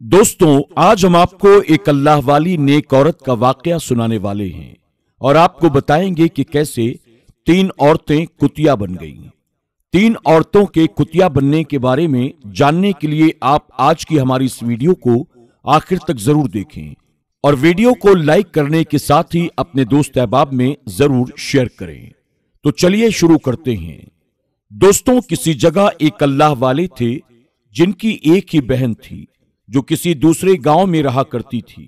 दोस्तों, आज हम आपको एक अल्लाह वाली नेक औरत का वाकया सुनाने वाले हैं और आपको बताएंगे कि कैसे 3 औरतें कुतिया बन गईं। 3 औरतों के कुतिया बनने के बारे में जानने के लिए आप आज की हमारी इस वीडियो को आखिर तक जरूर देखें और वीडियो को लाइक करने के साथ ही अपने दोस्त अहबाब में जरूर शेयर करें। तो चलिए शुरू करते हैं। दोस्तों, किसी जगह एक अल्लाह वाले थे जिनकी एक ही बहन थी जो किसी दूसरे गांव में रहा करती थी।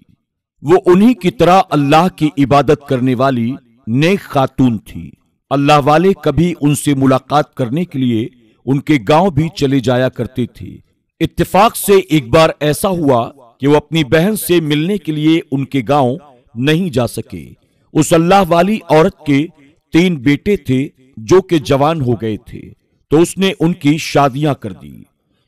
वो उन्हीं की तरह अल्लाह की इबादत करने वाली नेक खातून थी। अल्लाह वाले कभी उनसे मुलाकात करने के लिए उनके गांव भी चले जाया करते थे। इत्तेफाक से एक बार ऐसा हुआ कि वो अपनी बहन से मिलने के लिए उनके गांव नहीं जा सके। उस अल्लाह वाली औरत के 3 बेटे थे जो कि जवान हो गए थे, तो उसने उनकी शादियां कर दी।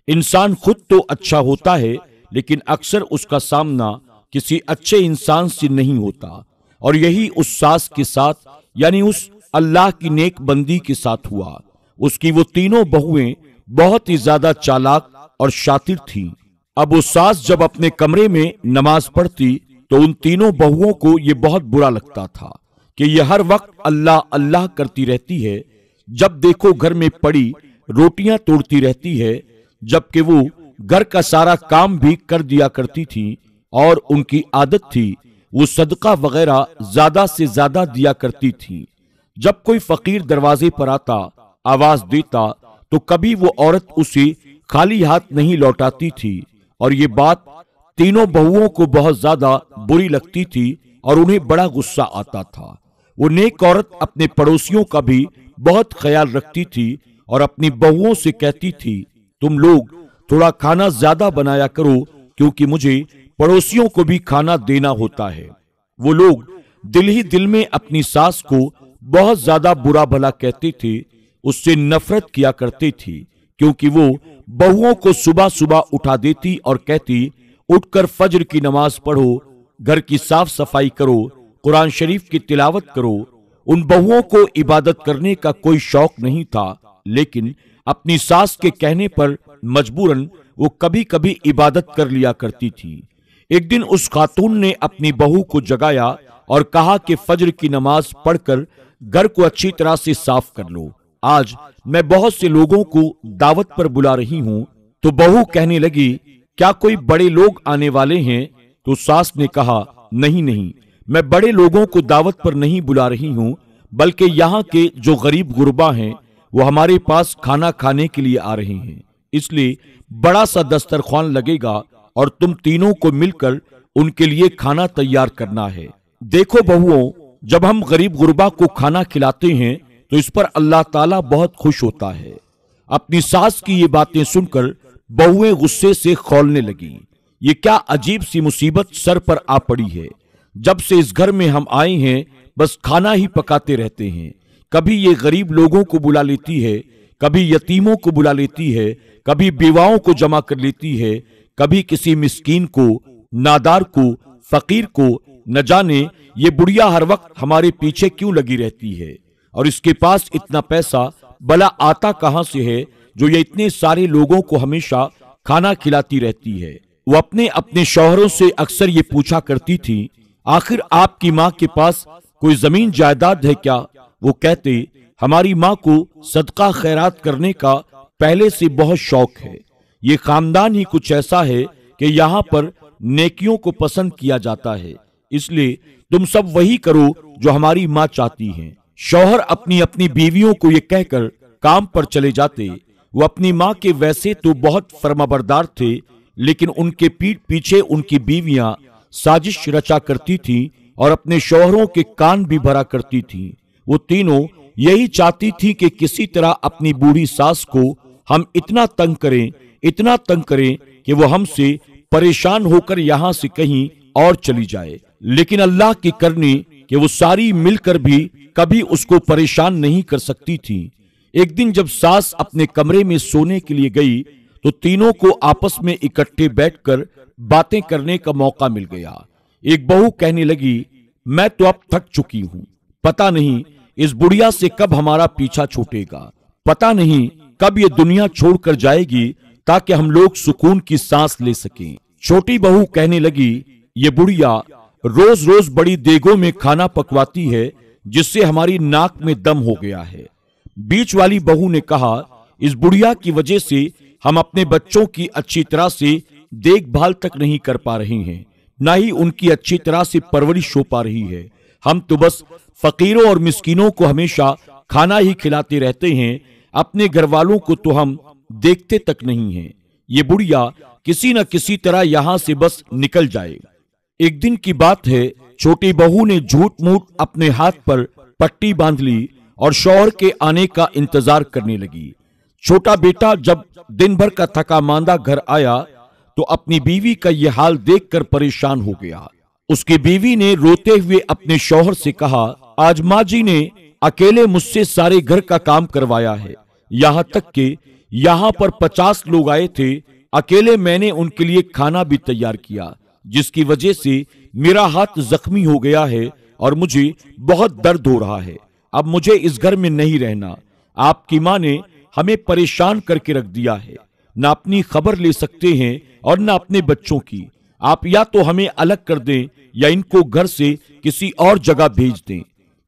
इंसान खुद तो अच्छा होता है, लेकिन अक्सर उसका सामना किसी अच्छे इंसान से नहीं होता, और यही उस सास के साथ यानी उस अल्लाह की नेक बंदी के साथ हुआ। उसकी वो तीनों बहुएं बहुत ही ज्यादा चालाक और शातिर थीं। अब वो सास जब अपने कमरे में नमाज पढ़ती तो उन तीनों बहुओं को ये बहुत बुरा लगता था कि ये हर वक्त अल्लाह अल्लाह करती रहती है। जब देखो घर में पड़ी रोटियां तोड़ती रहती है, जबकि वो घर का सारा काम भी कर दिया करती थी और उनकी आदत थी वो सदका वगैरह ज्यादा से ज्यादा दिया करती थी। जब कोई फकीर दरवाजे पर आता, आवाज देता, तो कभी वो औरत उसे खाली हाथ नहीं लौटाती थी, और ये बात तीनों बहुओं को बहुत ज्यादा बुरी लगती थी और उन्हें बड़ा गुस्सा आता था। वो नेक औरत अपने पड़ोसियों का भी बहुत ख्याल रखती थी और अपनी बहुओं से कहती थी, तुम लोग थोड़ा खाना ज्यादा बनाया करो, क्योंकि मुझे पड़ोसियों को भी खाना देना होता है। वो लोग दिल ही दिल में अपनी सास को बहुत ज्यादा बुरा भला कहते थे, उससे नफरत किया करते थे, क्योंकि वो बहुओं को सुबह सुबह उठा देती और कहती, उठकर फज्र की नमाज पढ़ो, घर की साफ सफाई करो, कुरान शरीफ की तिलावत करो। उन बहुओं को इबादत करने का कोई शौक नहीं था, लेकिन अपनी सास के कहने पर मजबूरन वो कभी कभी इबादत कर लिया करती थी। एक दिन उस खातून ने अपनी बहू को जगाया और कहा कि फज्र की नमाज पढ़कर घर को अच्छी तरह से साफ कर लो, आज मैं बहुत से लोगों को दावत पर बुला रही हूँ। तो बहू कहने लगी, क्या कोई बड़े लोग आने वाले हैं? तो सास ने कहा, नहीं नहीं, मैं बड़े लोगों को दावत पर नहीं बुला रही हूँ, बल्कि यहाँ के जो गरीब गुरबा हैं वो हमारे पास खाना खाने के लिए आ रहे हैं, इसलिए बड़ा सा दस्तरख्वान लगेगा और तुम तीनों को मिलकर उनके लिए खाना तैयार करना है। देखो बहुओं, जब हम गरीब गुरबा को खाना खिलाते हैं तो इस पर अल्लाह ताला बहुत खुश होता है। अपनी सास की ये बातें सुनकर बहुएं गुस्से से खौलने लगी। ये क्या अजीब सी मुसीबत सर पर आ पड़ी है। जब से इस घर में हम आए हैं बस खाना ही पकाते रहते हैं। कभी ये गरीब लोगों को बुला लेती है, कभी यतीमों को बुला लेती है, कभी बेवाओं को जमा कर लेती है, कभी किसी मिस्कीन को, नादार को, फकीर को। न जाने ये बुढ़िया हर वक्त हमारे पीछे क्यों लगी रहती है, और इसके पास इतना पैसा भला आता कहां से है जो ये इतने सारे लोगों को हमेशा खाना खिलाती रहती है। वो अपने अपने शौहरों से अक्सर ये पूछा करती थी, आखिर आपकी माँ के पास कोई जमीन जायदाद है क्या? वो कहते, हमारी माँ को सदका खैरात करने का पहले से बहुत शौक है। ये खानदान ही कुछ ऐसा है कि यहाँ पर नेकियों को पसंद किया जाता है, इसलिए तुम सब वही करो जो हमारी माँ चाहती हैं। शौहर अपनी अपनी बीवियों को ये कहकर काम पर चले जाते। वो अपनी माँ के वैसे तो बहुत फर्माबरदार थे, लेकिन उनके पीठ पीछे उनकी बीवियां साजिश रचा करती थीं और अपने शौहरों के कान भी भरा करती थीं। वो तीनों यही चाहती थी कि किसी तरह अपनी बूढ़ी सास को हम इतना तंग करें कि वो हमसे परेशान होकर यहाँ से कहीं और चली जाए। लेकिन अल्लाह की करनी कि वो सारी मिलकर भी कभी उसको परेशान नहीं कर सकती थी। एक दिन जब सास अपने कमरे में सोने के लिए गई तो तीनों को आपस में इकट्ठे बैठकर बातें करने का मौका मिल गया। एक बहू कहने लगी, मैं तो अब थक चुकी हूँ, पता नहीं इस बुढ़िया से कब हमारा पीछा छूटेगा, पता नहीं कब ये दुनिया छोड़कर जाएगी ताकि हम लोग सुकून की सांस ले सकें। छोटी बहू कहने लगी, ये बुढ़िया रोज रोज बड़ी देगों में खाना पकवाती है, जिससे हमारी नाक में दम हो गया है। बीच वाली बहू ने कहा, इस बुढ़िया की वजह से हम अपने बच्चों की अच्छी तरह से देखभाल तक नहीं कर पा रहे हैं, ना ही उनकी अच्छी तरह से परवरिश हो पा रही है। हम तो बस फकीरों और मिस्कीनों को हमेशा खाना ही खिलाते रहते हैं, अपने घर वालों को तो हम देखते तक नहीं हैं। ये बुढ़िया किसी न किसी तरह यहां से बस निकल जाए। एक दिन की बात है, छोटी बहू ने झूठ मूठ अपने हाथ पर पट्टी बांध ली और शौहर के आने का इंतजार करने लगी। छोटा बेटा जब दिन भर का थका मांदा घर आया तो अपनी बीवी का यह हाल देखकर परेशान हो गया। उसकी बीवी ने रोते हुए अपने शौहर से कहा, आज माँ जी ने अकेले मुझसे सारे घर का काम करवाया है, यहाँ तक कि यहाँ पर 50 लोग आए थे, अकेले मैंने उनके लिए खाना भी तैयार किया, जिसकी वजह से मेरा हाथ जख्मी हो गया है और मुझे बहुत दर्द हो रहा है। अब मुझे इस घर में नहीं रहना। आपकी माँ ने हमें परेशान करके रख दिया है, न अपनी खबर ले सकते हैं और न अपने बच्चों की। आप या तो हमें अलग कर दें या इनको घर से किसी और जगह भेज दें।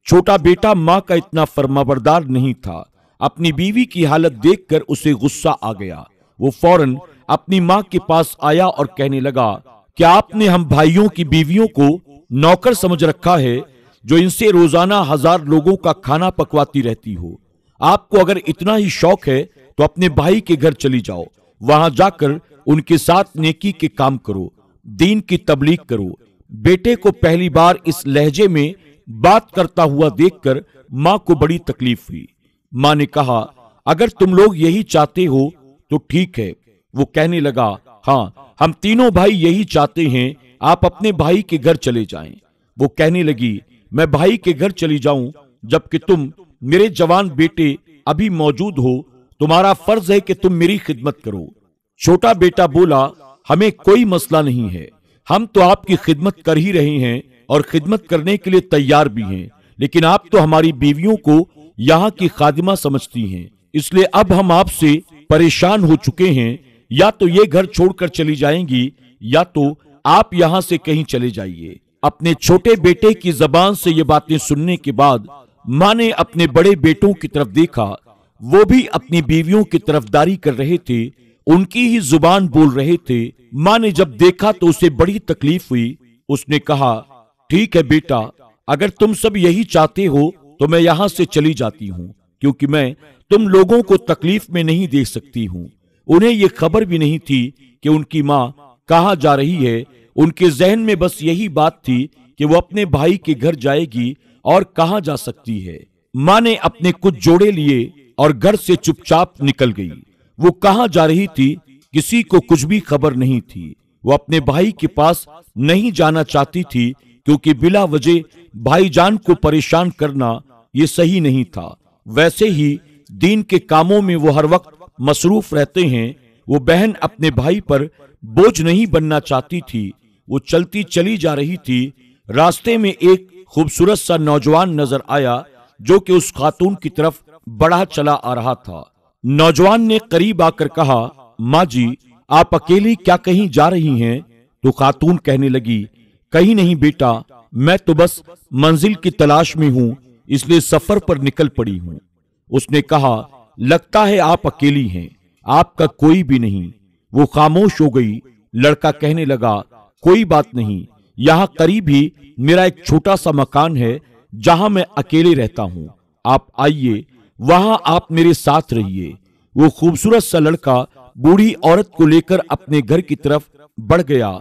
छोटा बेटा माँ का इतना फरमाबरदार नहीं था। अपनी बीवी की हालत देखकर उसे गुस्सा आ गया। वो फौरन अपनी माँ के पास आया और कहने लगा, क्या आपने हम भाइयों की बीवियों को नौकर समझ रखा है, जो इनसे रोजाना 1000 लोगों का खाना पकवाती रहती हो? आपको अगर इतना ही शौक है तो अपने भाई के घर चली जाओ, वहां जाकर उनके साथ नेकी के काम करो, दीन की तबलीग करो। बेटे को पहली बार इस लहजे में बात करता हुआ देखकर माँ को बड़ी तकलीफ हुई। माँ ने कहा, अगर तुम लोग यही चाहते हो तो ठीक है। वो कहने लगा, हाँ, हम तीनों भाई यही चाहते हैं, आप अपने भाई के घर चले जाएं। वो कहने लगी, मैं भाई के घर चली जाऊं जबकि तुम मेरे जवान बेटे अभी मौजूद हो, तुम्हारा फर्ज है कि तुम मेरी खिदमत करो। छोटा बेटा बोला, हमें कोई मसला नहीं है, हम तो आपकी खिदमत कर ही रहे हैं और खिदमत करने के लिए तैयार भी हैं, लेकिन आप तो हमारी बीवियों को यहाँ की खादिमा समझती हैं, इसलिए अब हम आपसे परेशान हो चुके हैं। या तो ये घर छोड़कर चली जाएंगी या तो आप यहाँ से कहीं चले जाइए। अपने छोटे बेटे की जबान से ये बातें सुनने के बाद माँ ने अपने बड़े बेटों की तरफ देखा। वो भी अपनी बीवियों की तरफदारी कर रहे थे, उनकी ही जुबान बोल रहे थे। माँ ने जब देखा तो उसे बड़ी तकलीफ हुई। उसने कहा, ठीक है बेटा, अगर तुम सब यही चाहते हो तो मैं यहाँ से चली जाती हूँ, क्योंकि मैं तुम लोगों को तकलीफ में नहीं देख सकती हूँ। उन्हें ये खबर भी नहीं थी कि उनकी माँ कहाँ जा रही है। उनके जहन में बस यही बात थी कि वो अपने भाई के घर जाएगी और कहाँ जा सकती है। माँ ने अपने कुछ जोड़े लिए और घर से चुपचाप निकल गई। वो कहाँ जा रही थी किसी को कुछ भी खबर नहीं थी। वो अपने भाई के पास नहीं जाना चाहती थी, क्योंकि बिला वजह भाईजान को परेशान करना ये सही नहीं था। वैसे ही दीन के कामों में वो हर वक्त मसरूफ रहते हैं। वो बहन अपने भाई पर बोझ नहीं बनना चाहती थी। वो चलती चली जा रही थी। रास्ते में एक खूबसूरत सा नौजवान नजर आया, जो कि उस खातून की तरफ बढ़ा चला आ रहा था। नौजवान ने करीब आकर कहा, माँ जी, आप अकेली क्या कहीं जा रही हैं? तो खातून कहने लगी, कहीं नहीं बेटा, मैं तो बस मंजिल की तलाश में हूं, इसलिए सफर पर निकल पड़ी हूं। उसने कहा, लगता है आप अकेली हैं, आपका कोई भी नहीं। वो खामोश हो गई। लड़का कहने लगा, कोई बात नहीं, यहाँ करीब ही मेरा एक छोटा सा मकान है जहां मैं अकेले रहता हूं, आप आइए, वहां आप मेरे साथ रहिए। वो खूबसूरत सा लड़का बूढ़ी औरत को लेकर अपने घर की तरफ बढ़ गया।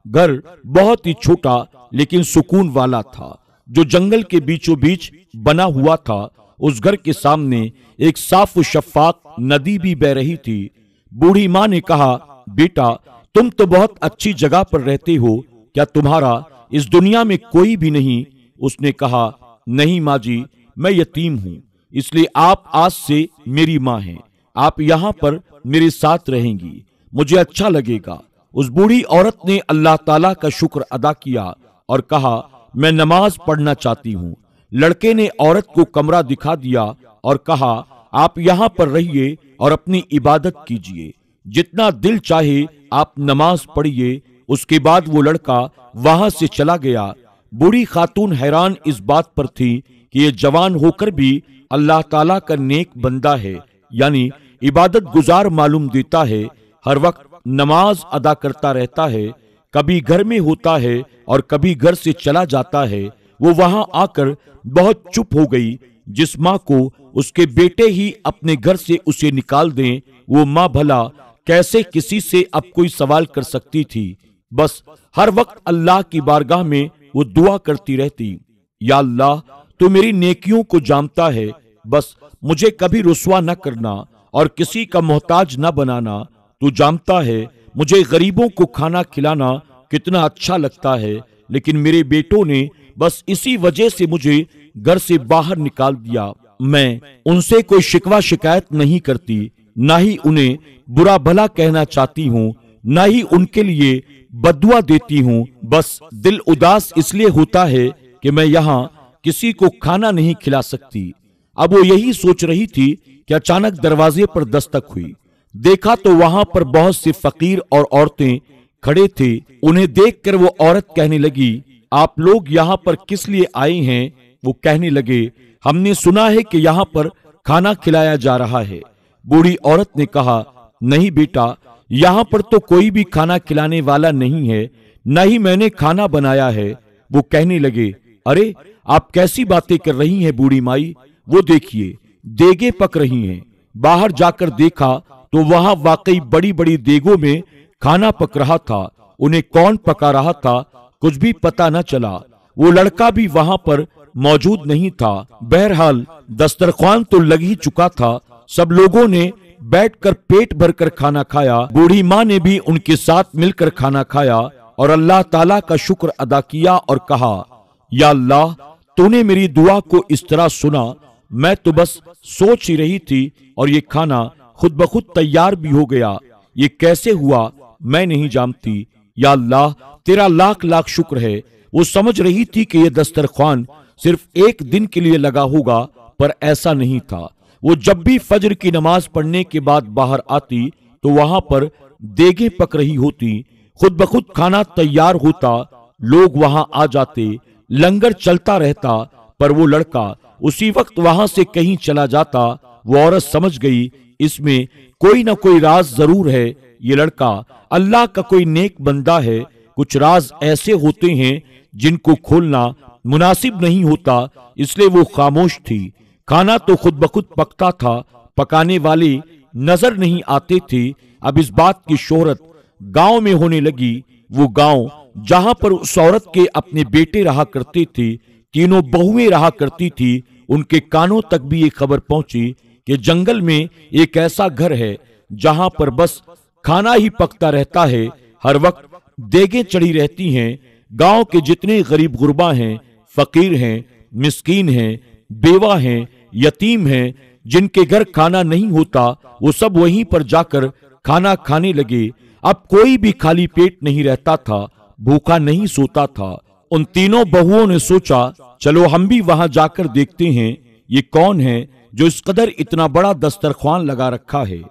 घर बहुत ही छोटा लेकिन सुकून वाला था, जो जंगल के बीचों बीच बना हुआ था। उस घर के सामने एक साफ शफाफ नदी भी बह रही थी। बूढ़ी माँ ने कहा, बेटा, तुम तो बहुत अच्छी जगह पर रहते हो, क्या तुम्हारा इस दुनिया में कोई भी नहीं? उसने कहा, नहीं माँ जी, मैं यतीम हूँ, इसलिए आप आज से मेरी माँ हैं। आप यहाँ पर मेरे साथ रहेंगी, मुझे अच्छा लगेगा। उस बूढ़ी औरत ने अल्लाह ताला का शुक्र अदा किया और कहा, मैं नमाज पढ़ना चाहती हूँ। लड़के ने औरत को कमरा दिखा दिया और कहा, आप यहाँ पर रहिए और अपनी इबादत कीजिए, जितना दिल चाहे आप नमाज पढ़िए। उसके बाद वो लड़का वहां से चला गया। बूढ़ी खातून हैरान इस बात पर थी कि ये जवान होकर भी अल्लाह ताला का नेक बंदा है, यानी इबादत गुजार मालूम देता है, हर वक्त नमाज अदा करता रहता है, कभी घर में होता है और कभी घर से चला जाता है। वो वहां आकर बहुत चुप हो गई। जिस माँ को उसके बेटे ही अपने घर से उसे निकाल दें, वो माँ भला कैसे किसी से अब कोई सवाल कर सकती थी। बस हर वक्त अल्लाह की बारगाह में वो दुआ करती रहती, या अल्लाह तू मेरी नेकियों को जानता है, बस मुझे कभी रुस्वा न करना और किसी का मोहताज न बनाना। तू जानता है मुझे गरीबों को खाना खिलाना कितना अच्छा लगता है, लेकिन मेरे बेटों ने बस इसी वजह से मुझे घर से बाहर निकाल दिया। मैं उनसे कोई शिकवा शिकायत नहीं करती, ना ही उन्हें बुरा भला कहना चाहती हूँ, ना ही उनके लिए बदुआ देती हूँ। बस दिल उदास इसलिए होता है कि मैं यहाँ किसी को खाना नहीं खिला सकती। अब वो यही सोच रही थी कि अचानक दरवाजे पर दस्तक हुई। देखा तो वहां पर बहुत से फकीर और औरतें खड़े थे। उन्हें देखकर वो औरत कहने लगी, आप लोग यहाँ पर किस लिए आए हैं? वो कहने लगे, हमने सुना है कि यहाँ पर खाना खिलाया जा रहा है। बूढ़ी औरत ने कहा, नहीं बेटा, यहाँ पर तो कोई भी खाना खिलाने वाला नहीं है, न ही मैंने खाना बनाया है। वो कहने लगे, अरे आप कैसी बातें कर रही हैं बूढ़ी माई, वो देखिए देगे पक रही हैं। बाहर जाकर देखा तो वहां वाकई बड़ी बड़ी देगों में खाना पक रहा था। उन्हें कौन पका रहा था कुछ भी पता न चला। वो लड़का भी वहां पर मौजूद नहीं था। बहरहाल दस्तरख्वान तो लग ही चुका था। सब लोगों ने बैठकर पेट भरकर खाना खाया। बूढ़ी माँ ने भी उनके साथ मिलकर खाना खाया और अल्लाह ताला का शुक्र अदा किया और कहा, या अल्लाह तूने मेरी दुआ को इस तरह सुना। मैं तो बस सोच ही रही थी और ये खाना खुद ब खुद तैयार भी हो गया। ये कैसे हुआ मैं नहीं जानती। या अल्लाह तेरा लाख लाख शुक्र है। वो समझ रही थी कि ये दस्तरख्वान सिर्फ एक दिन के लिए लगा होगा, पर ऐसा नहीं था। वो जब भी फजर की नमाज पढ़ने के बाद बाहर आती तो वहां पर देगे पक रही होती, खुद ब खुद खाना तैयार होता, लोग वहां आ जाते, लंगर चलता रहता। पर वो लड़का उसी वक्त वहां से कहीं चला जाता। वो औरत समझ गई इसमें कोई ना कोई राज जरूर है। ये लड़का अल्लाह का कोई नेक बंदा है। कुछ राज ऐसे होते हैं जिनको खोलना मुनासिब नहीं होता, इसलिए वो खामोश थी। खाना तो खुद ब खुद पकता था, पकाने वाले नजर नहीं आते थे। अब इस बात की शोहरत गांव में होने लगी। वो गांव जहां पर उस औरत के अपने बेटे रहा करते थे, तीनों बहुएं रहा करती थी, उनके कानों तक भी ये खबर पहुंची कि जंगल में एक ऐसा घर है जहां पर बस खाना ही पकता रहता है, हर वक्त देगे चढ़ी रहती हैं। गांव के जितने गरीब गुरबा हैं, फकीर हैं, मिस्कीन हैं, बेवा हैं, यतीम हैं, जिनके घर खाना नहीं होता, वो सब वहीं पर जाकर खाना खाने लगे। अब कोई भी खाली पेट नहीं रहता था, भूखा नहीं सोता था। उन तीनों बहुओं ने सोचा, चलो हम भी वहां जाकर देखते हैं ये कौन है जो इस कदर इतना बड़ा दस्तरख्वान लगा रखा है।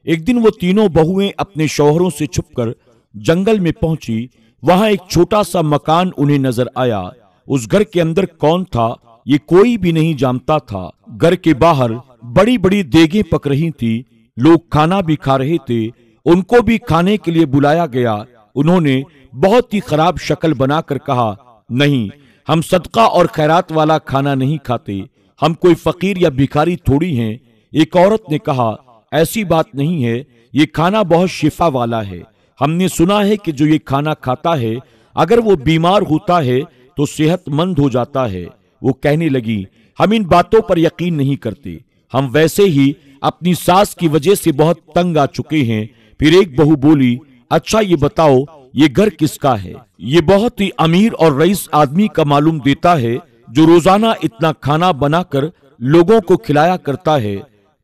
एक दिन वो तीनों बहुएं अपने शौहरों से छुपकर जंगल में पहुंची। वहां एक छोटा सा मकान उन्हें नजर आया। उस घर के अंदर कौन था ये कोई भी नहीं जानता था। घर के बाहर बड़ी बड़ी देगें पक रही थी, लोग खाना भी खा रहे थे। उनको भी खाने के लिए बुलाया गया। उन्होंने बहुत ही खराब शक्ल बनाकर कहा, नहीं, हम सदका और खैरात वाला खाना नहीं खाते, हम कोई फकीर या भिखारी थोड़ी हैं। एक औरत ने कहा, ऐसी बात नहीं है, ये खाना बहुत शिफा वाला है। हमने सुना है कि जो ये खाना खाता है अगर वो बीमार होता है तो सेहतमंद हो जाता है। वो कहने लगी, हम इन बातों पर यकीन नहीं करते, हम वैसे ही अपनी सास की वजह से बहुत तंग आ चुके हैं। फिर एक बहू बोली, अच्छा ये बताओ ये घर किसका है? ये बहुत ही अमीर और रईस आदमी का मालूम देता है जो रोजाना इतना खाना बनाकर लोगों को खिलाया करता है।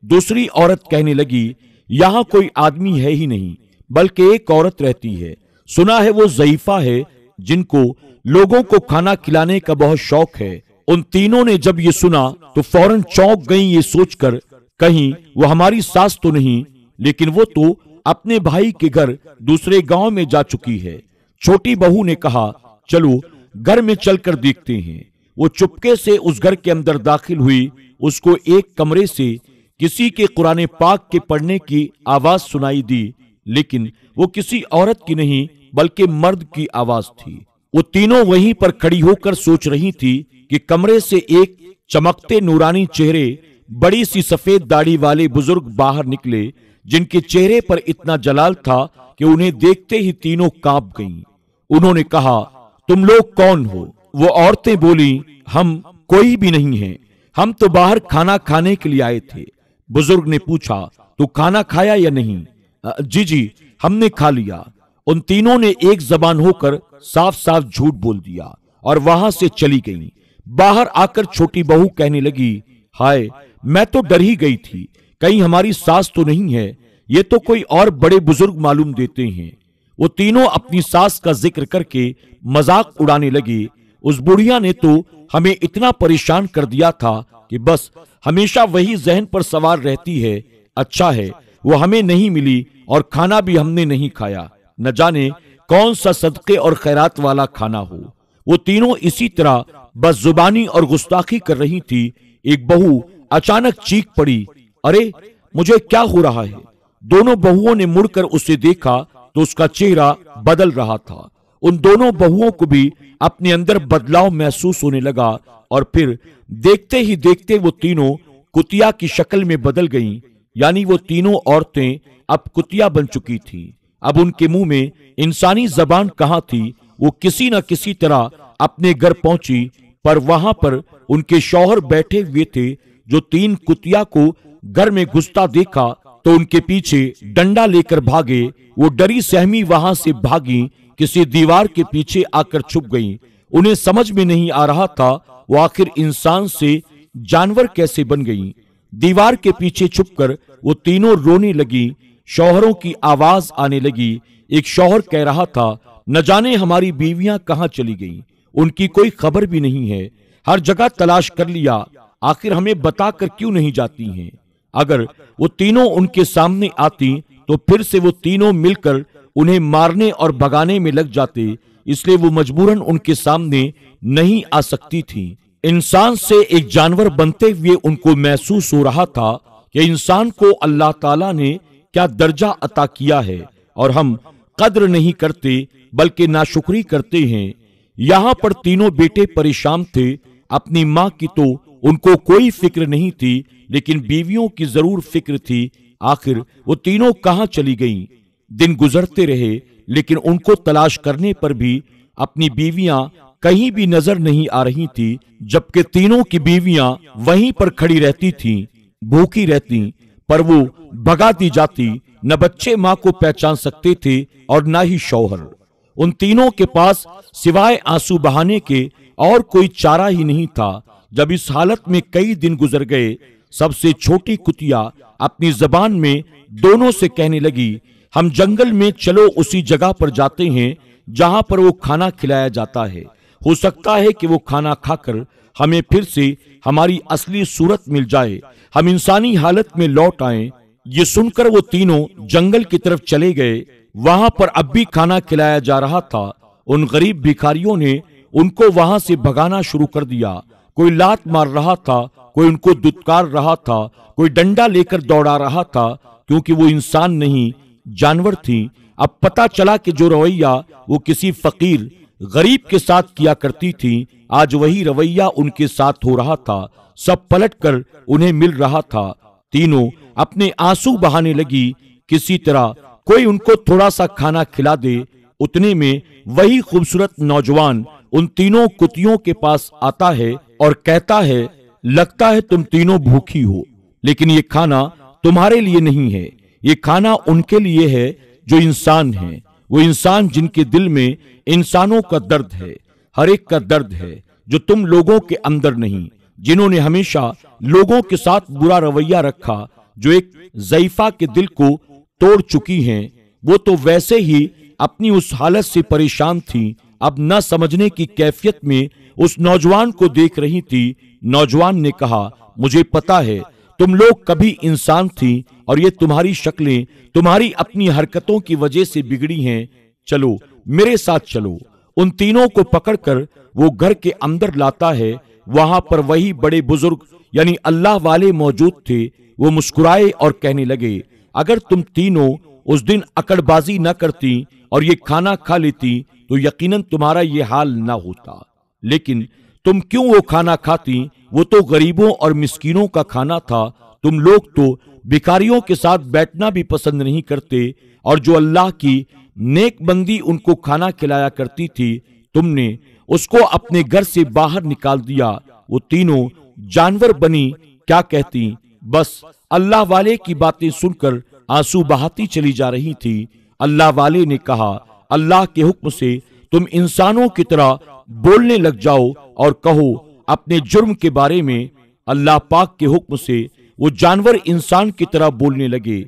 दूसरी औरत कहने लगी, यहाँ कोई आदमी है ही नहीं, बल्कि एक औरत रहती है। सुना है वो ज़ईफा है जिनको लोगों को खाना खिलाने का बहुत शौक है। उन तीनों ने जब ये सुना तो फौरन चौंक गई, ये सोचकर कहीं वो हमारी सास तो नहीं, लेकिन वो तो अपने भाई के घर दूसरे गांव में जा चुकी है। छोटी बहू ने कहा, चलो घर में चलकर देखते हैं। वो चुपके से उस घर के अंदर दाखिल हुई। उसको एक कमरे से किसी के कुरान पाक के पढ़ने की आवाज सुनाई दी, लेकिन वो किसी औरत की नहीं बल्कि मर्द की आवाज थी। वो तीनों वहीं पर खड़ी होकर सोच रही थी कि कमरे से एक चमकते नूरानी चेहरे, बड़ी सी सफेद दाढ़ी वाले बुजुर्ग बाहर निकले, जिनके चेहरे पर इतना जलाल था कि उन्हें देखते ही तीनों कांप गईं। उन्होंने कहा, तुम लोग कौन हो? वो औरतें बोली, हम कोई भी नहीं हैं, हम तो बाहर खाना खाने के लिए आए थे। बुजुर्ग ने पूछा, तू खाना खाया या नहीं? जी जी, हमने खा लिया। उन तीनों ने एक जबान होकर साफ साफ झूठ बोल दिया और वहां से चली गईं। बाहर आकर छोटी बहू कहने लगी, हाय, मैं तो डर ही गई थी, कहीं हमारी सास तो नहीं है, ये तो कोई और बड़े बुजुर्ग मालूम देते हैं। वो तीनों अपनी सास का जिक्र करके मजाक उड़ाने लगे। उस बुढ़िया ने तो हमें इतना परेशान कर दिया था कि बस हमेशा वही जहन पर सवार रहती है, अच्छा है वो हमें नहीं मिली और खाना भी हमने नहीं खाया, न जाने कौन सा सदके और खैरात वाला खाना हो। वो तीनों इसी तरह बस जुबानी और गुस्ताखी कर रही थी। एक बहू अचानक चीख पड़ी, अरे मुझे क्या हो रहा है? दोनों बहुओं ने मुड़कर उसे देखा तो उसका चेहरा बदल रहा था। उन दोनों बहुओं को भी अपने अंदर बदलाव महसूस होने लगा और फिर देखते ही देखते वो तीनों कुतिया की शक्ल में बदल गईं। यानी वो तीनों औरतें अब कुतिया बन चुकी थीं। अब उनके मुंह में इंसानी जबान कहाँ थी? वो किसी न किसी तरह अपने घर पहुंची, पर वहां पर उनके शौहर बैठे हुए थे। जो तीन कुतिया को घर में घुसता देखा तो उनके पीछे डंडा लेकर भागे। वो डरी सहमी वहां से भागी, किसी दीवार के पीछे आकर छुप गईं। उन्हें समझ में नहीं आ रहा था वो आखिर इंसान से जानवर कैसे बन गईं। दीवार के पीछे छुपकर वो तीनों रोने लगी। शौहरों की आवाज आने लगी। एक शौहर कह रहा था, न जाने हमारी बीवियां कहां चली गईं, उनकी कोई खबर भी नहीं है, हर जगह तलाश कर लिया, आखिर हमें बताकर क्यों नहीं जाती हैं? अगर वो तीनों उनके सामने आती तो फिर से वो तीनों मिलकर उन्हें मारने और भगाने में लग जाते, इसलिए वो मजबूरन उनके सामने नहीं आ सकती थी। इंसान से एक जानवर बनते हुए उनको महसूस हो रहा था कि इंसान को अल्लाह ताला ने क्या दर्जा अता किया है और हम कद्र नहीं करते बल्कि नाशुक्री करते हैं। यहाँ पर तीनों बेटे परेशान थे। अपनी माँ की तो उनको कोई फिक्र नहीं थी, लेकिन बीवियों की जरूर फिक्र थी। आखिर वो तीनों कहाँ चली गईं? दिन गुजरते रहे, लेकिन उनको तलाश करने पर भी अपनी बीवियां कहीं भी नजर नहीं आ रही थी, जबकि तीनों की बीवियां वहीं पर खड़ी रहती थीं, भूखी रहती, पर वो भगा दी जाती। न बच्चे माँ को पहचान सकते थे और न ही शौहर। उन तीनों के पास सिवाय आंसू बहाने के और कोई चारा ही नहीं था। जब इस हालत में कई दिन गुजर गए, सबसे छोटी कुतिया अपनी जबान में दोनों से कहने लगी, हम जंगल में चलो उसी जगह पर जाते हैं जहां पर वो खाना खिलाया जाता है। हो सकता है कि वो खाना खाकर हमें फिर से हमारी असली सूरत मिल जाए, हम इंसानी हालत में लौट आएं। ये सुनकर वो तीनों जंगल की तरफ चले गए। वहां पर अब भी खाना खिलाया जा रहा था। उन गरीब भिखारियों ने उनको वहां से भगाना शुरू कर दिया। कोई लात मार रहा था, कोई उनको दुत्कार रहा था, कोई डंडा लेकर दौड़ा रहा था, क्योंकि वो इंसान नहीं जानवर थी। अब पता चला कि जो रवैया वो किसी फकीर गरीब के साथ किया करती थी, आज वही रवैया उनके साथ हो रहा था। सब पलटकर उन्हें मिल रहा था। तीनों अपने आंसू बहाने लगी, किसी तरह कोई उनको थोड़ा सा खाना खिला दे। उतने में वही खूबसूरत नौजवान उन तीनों कुतियों के पास आता है और कहता है, लगता है तुम तीनों भूखी हो, लेकिन ये खाना तुम्हारे लिए नहीं है, ये खाना उनके लिए है जो इंसान हैं। वो इंसान जिनके दिल में इंसानों का दर्द है, हर एक का दर्द है, जो तुम लोगों के अंदर नहीं, जिन्होंने हमेशा लोगों के साथ बुरा रवैया रखा, जो एक ज़ईफा के दिल को तोड़ चुकी हैं। वो तो वैसे ही अपनी उस हालत से परेशान थी, अब न समझने की कैफियत में उस नौजवान को देख रही थी। नौजवान ने कहा, मुझे पता है तुम लोग कभी इंसान थी और ये तुम्हारी शक्लें तुम्हारी अपनी हरकतों की वजह से बिगड़ी हैं। चलो मेरे साथ चलो। उन तीनों को पकड़कर वो घर के अंदर लाता है। वहां पर वही बड़े बुजुर्ग यानी अल्लाह वाले मौजूद थे। वो मुस्कुराए और कहने लगे, अगर तुम तीनों उस दिन अकड़बाजी न करती और ये खाना खा लेती तो यकीनन तुम्हारा ये हाल ना होता। लेकिन तुम क्यों वो खाना खाती? वो तो गरीबों और मिस्कीनों का खाना था। तुम लोग तो भिखारियों के साथ बैठना भी पसंद नहीं करते, और जो अल्लाह की नेक बंदी उनको खाना खिलाया करती थी, तुमने उसको अपने घर से बाहर निकाल दिया। वो तीनों जानवर बनी क्या कहती, बस अल्लाह वाले की बातें सुनकर आंसू बहाती चली जा रही थी। अल्लाह वाले ने कहा, अल्लाह के हुक्म से तुम इंसानों की तरह बोलने लग जाओ और कहो अपने जुर्म के बारे में। अल्लाह पाक के हुक्म से वो जानवर इंसान की तरह बोलने लगे।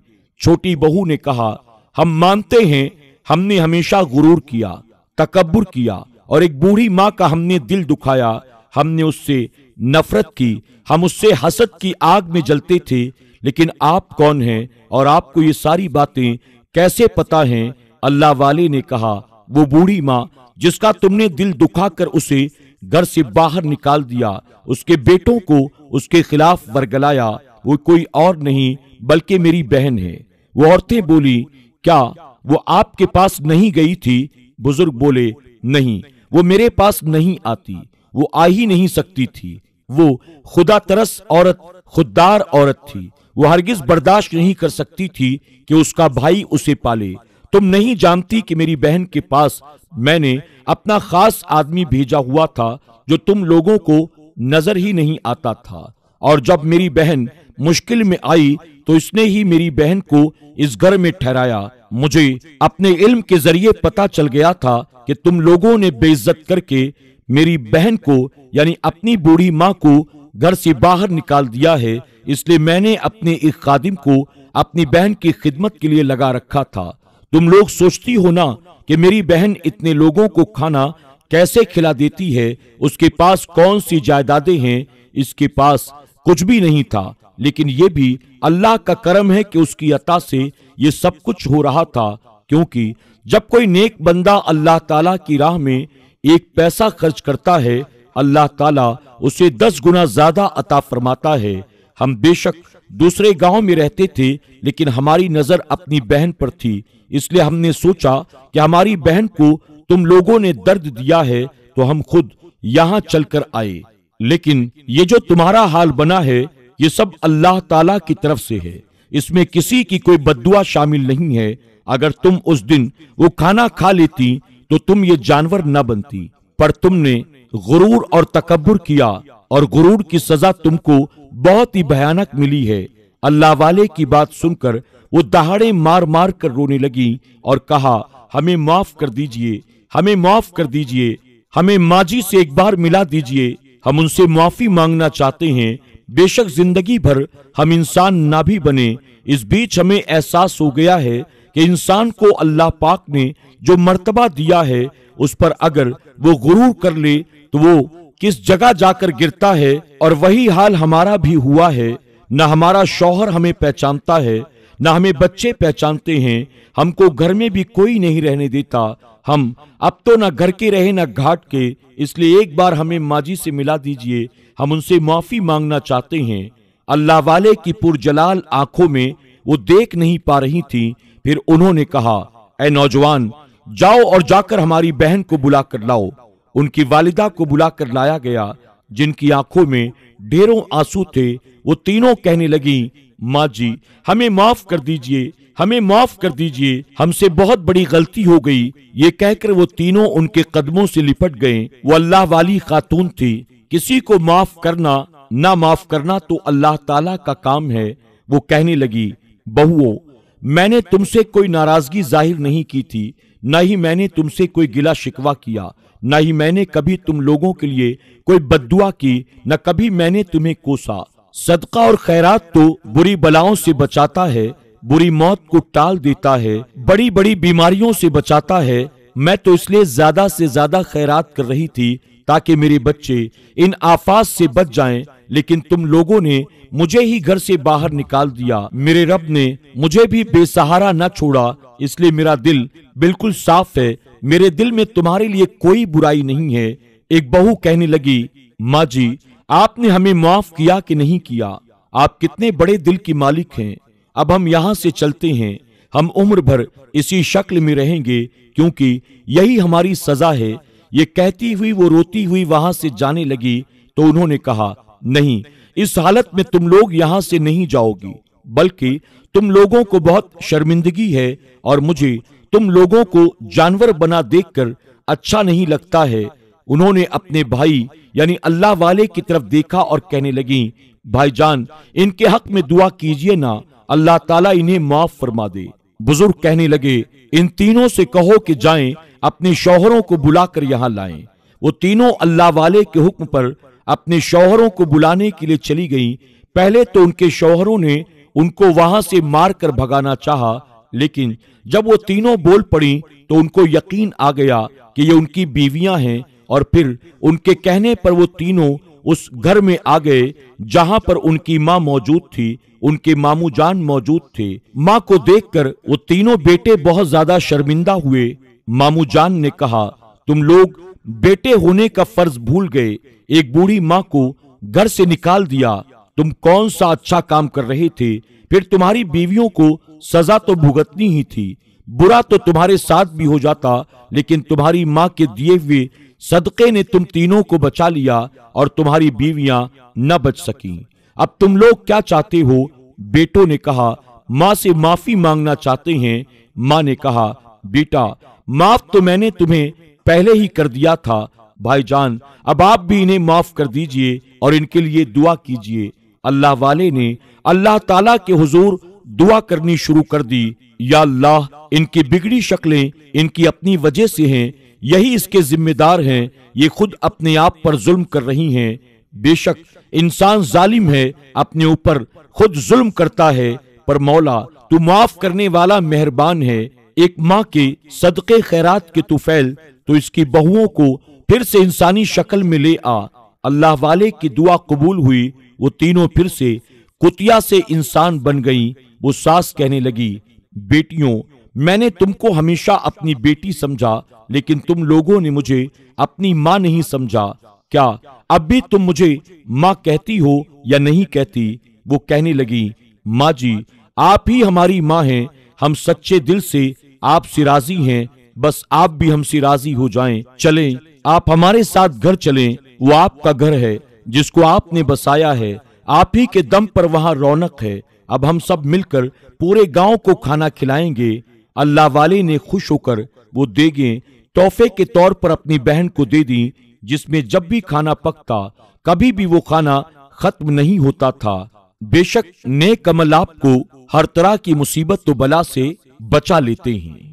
छोटी बहू ने कहा, हम मानते हैं हमने हमेशा गुरूर किया, तकब्बुर किया और एक बूढ़ी माँ का हमने दिल दुखाया। हमने उससे नफरत की, हम उससे हसद की आग में जलते थे। लेकिन आप कौन हैं और आपको ये सारी बातें कैसे पता हैं? अल्लाह वाले ने कहा, वो बूढ़ी माँ जिसका तुमने दिल दुखाकर उसे घर से बाहर निकाल दिया, उसके बेटों को उसके खिलाफ वरगलाया, वो कोई और नहीं बल्कि मेरी बहन है। वो औरतें बोली, क्या वो आपके पास नहीं गई थी? बुजुर्ग बोले, नहीं, वो मेरे पास नहीं आती, वो आ ही नहीं सकती थी। वो खुदा तरस औरत, खुददार औरत थी। वो हरगिज बर्दाश्त नहीं कर सकती थी कि उसका भाई उसे पाले। तुम नहीं जानती कि मेरी बहन के पास मैंने अपना खास आदमी भेजा हुआ था जो तुम लोगों को नजर ही नहीं आता था, और जब मेरी बहन मुश्किल में आई तो इसने ही मेरी बहन को इस घर में ठहराया। मुझे अपने इल्म के जरिए पता चल गया था कि तुम लोगों ने बेइज्जत करके मेरी बहन को यानी अपनी बूढ़ी माँ को घर से बाहर निकाल दिया है, इसलिए मैंने अपने एक खादिम को अपनी बहन की खिदमत के लिए लगा रखा था। तुम लोग सोचती हो ना कि मेरी बहन इतने लोगों को खाना कैसे खिला देती है? उसके पास कौन सी जायदादें हैं? इसके पास कुछ भी नहीं था, लेकिन ये भी अल्लाह का करम है कि उसकी अता से ये सब कुछ हो रहा था। क्योंकि जब कोई नेक बंदा अल्लाह ताला की राह में एक पैसा खर्च करता है, अल्लाह ताला उसे 10 गुना ज्यादा अता फरमाता है। हम बेशक दूसरे गांव में रहते थे, लेकिन हमारी नजर अपनी बहन पर थी, इसलिए हमने सोचा कि हमारी बहन को तुम लोगों ने दर्द दिया है तो हम खुद यहाँ चलकर आए। लेकिन ये जो तुम्हारा हाल बना है, ये सब अल्लाह ताला की तरफ से है, इसमें किसी की कोई बद्दुआ शामिल नहीं है। अगर तुम उस दिन वो खाना खा लेती तो तुम ये जानवर न बनती, पर तुमने गुरूर और तकब्बुर किया और गुरूर की सजा तुमको बहुत ही भयानक मिली है। अल्लाह वाले की बात सुनकर वो दहाड़े मार मार कर रोने लगी और कहा, हमें माफ कर दीजिए, हमें माफ कर दीजिए, हमें माजी से एक बार मिला दीजिए, हम उनसे माफी मांगना चाहते हैं। बेशक जिंदगी भर हम इंसान ना भी बने, इस बीच हमें एहसास हो गया है कि इंसान को अल्लाह पाक ने जो मर्तबा दिया है उस पर अगर वो गुरूर कर ले तो वो किस जगह जाकर गिरता है, और वही हाल हमारा भी हुआ है। न हमारा शौहर हमें पहचानता है, न हमें बच्चे पहचानते हैं, हमको घर में भी कोई नहीं रहने देता। हम अब तो न घर के रहे न घाट के, इसलिए एक बार हमें माजी से मिला दीजिए, हम उनसे माफी मांगना चाहते हैं। अल्लाह वाले की पुरजलाल आंखों में वो देख नहीं पा रही थी। फिर उन्होंने कहा, ऐ नौजवान, जाओ और जाकर हमारी बहन को बुला कर लाओ। उनकी वालिदा को बुलाकर लाया गया, जिनकी आंखों में ढेरों आंसू थे। वो तीनों कहने लगी, माँ जी, हमें माफ कर दीजिए, हमें माफ कर दीजिए, हमसे बहुत बड़ी गलती हो गई। ये कहकर वो तीनों उनके कदमों से लिपट गए। वो अल्लाह वाली खातून थी, किसी को माफ करना ना माफ करना तो अल्लाह ताला का काम है। वो कहने लगी, बहुओं, मैंने तुमसे कोई नाराजगी जाहिर नहीं की थी, न ही मैंने तुमसे कोई गिला शिकवा किया, न ही मैंने कभी तुम लोगों के लिए कोई बद्दुआ की, न कभी मैंने तुम्हें कोसा। सदका और खैरात तो बुरी बलाओं से बचाता है, बुरी मौत को टाल देता है, बड़ी बड़ी बीमारियों से बचाता है, मैं तो इसलिए ज्यादा से ज्यादा खैरात कर रही थी ताकि मेरे बच्चे इन आफात से बच जाएं, लेकिन तुम लोगों ने मुझे ही घर से बाहर निकाल दिया। मेरे रब ने मुझे भी बेसहारा न छोड़ा, इसलिए मेरा दिल बिल्कुल साफ है। मेरे दिल में तुम्हारे लिए कोई बुराई नहीं है। एक बहू कहने लगी, माँ जी, आपने हमें माफ किया कि नहीं किया? आप कितने बड़े दिल की मालिक हैं। अब हम यहाँ से चलते हैं। हम उम्र भर इसी शक्ल में रहेंगे, क्योंकि यही हमारी सजा है। ये कहती हुई वो रोती हुई वहां से जाने लगी तो उन्होंने कहा, नहीं, इस हालत में तुम लोग यहाँ से नहीं जाओगी, बल्कि तुम लोगों को बहुत शर्मिंदगी है और मुझे तुम लोगों को जानवर बना देखकर अच्छा नहीं लगता है। उन्होंने अपने भाई यानी अल्लाह वाले की तरफ देखा और कहने लगी, भाईजान, इनके हक में दुआ कीजिए ना, अल्लाह ताला इन्हें माफ फरमा दे। बुजुर्ग कहने लगे, इन तीनों से कहो कि जाएं, अपने शौहरों को बुलाकर यहाँ लाएं। वो तीनों अल्लाह वाले के हुक्म पर अपने शौहरों को बुलाने के लिए चली गईं। पहले तो उनके शौहरों ने उनको वहां से मारकर भगाना चाहा, लेकिन जब वो तीनों बोल पड़ी तो उनको यकीन आ गया कि ये उनकी बीवियां हैं, और फिर उनके कहने पर वो तीनों उस घर में आ गए जहां पर उनकी माँ मौजूद थी। उनके मामू जान मौजूद थे। माँ को देखकर वो तीनों बेटे बहुत ज्यादा शर्मिंदा हुए। मामू जान ने कहा, तुम लोग बेटे होने का फर्ज भूल गए, एक बूढ़ी माँ को घर से निकाल दिया। तुम कौन सा अच्छा काम कर रहे थे? फिर तुम्हारी बीवियों को सजा तो भुगतनी ही थी। बुरा तो तुम्हारे साथ भी हो जाता, लेकिन तुम्हारी माँ के दिए हुए सदके ने तुम तीनों को बचा लिया और तुम्हारी बीवियां न बच सकी। अब तुम लोग क्या चाहते हो? बेटों ने कहा, माँ से माफी मांगना चाहते हैं। माँ ने कहा, बेटा, माफ तो मैंने तुम्हें पहले ही कर दिया था। भाईजान, अब आप भी इन्हें माफ कर दीजिए और इनके लिए दुआ कीजिए। अल्लाह वाले ने अल्लाह ताला के हुजूर दुआ करनी शुरू कर दी, या अल्लाह, इनकी बिगड़ी शक्लें इनकी अपनी वजह से हैं, यही इसके जिम्मेदार हैं। ये खुद अपने आप पर जुल्म कर रही हैं। बेशक इंसान जालिम है, अपने ऊपर खुद जुल्म करता है, पर मौला तू माफ करने वाला मेहरबान है। एक माँ के सदके खैरात के तुफैल तो इसकी बहुओं को फिर से इंसानी शक्ल में ले आ। अल्लाह वाले की दुआ कबूल हुई। वो तीनों फिर से कुतिया से इंसान बन गईं। वो सास कहने लगी, बेटियों, मैंने तुमको हमेशा अपनी बेटी समझा, लेकिन तुम लोगों ने मुझे अपनी माँ नहीं समझा। क्या अब भी तुम मुझे माँ कहती हो या नहीं कहती? वो कहने लगी, माँ जी, आप ही हमारी माँ हैं। हम सच्चे दिल से आपसे राजी हैं, बस आप भी हमसे राजी हो जाएं। चलें, आप हमारे साथ घर चलें। वो आपका घर है जिसको आपने बसाया है। आप ही के दम पर वहां रौनक है। अब हम सब मिलकर पूरे गांव को खाना खिलाएंगे। अल्लाह वाले ने खुश होकर वो देगें तोहफे के तौर पर अपनी बहन को दे दी, जिसमें जब भी खाना पकता कभी भी वो खाना खत्म नहीं होता था। बेशक नेक अमल आपको हर तरह की मुसीबत तो बला से बचा लेते हैं।